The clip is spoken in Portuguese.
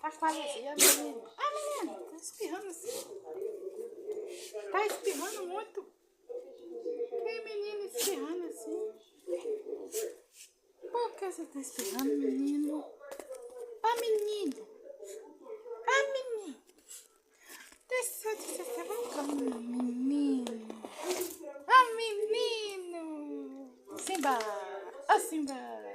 Tá quase assim, a menina. Ah, menina, tá espirrando assim. Tá espirrando muito. Que menino espirrando assim? Por que você tá espirrando, menino? Ah, menino. Ah, menino. Deixa eu te estar brincando, menino. Ah, menino. Simba. Ah, Simba.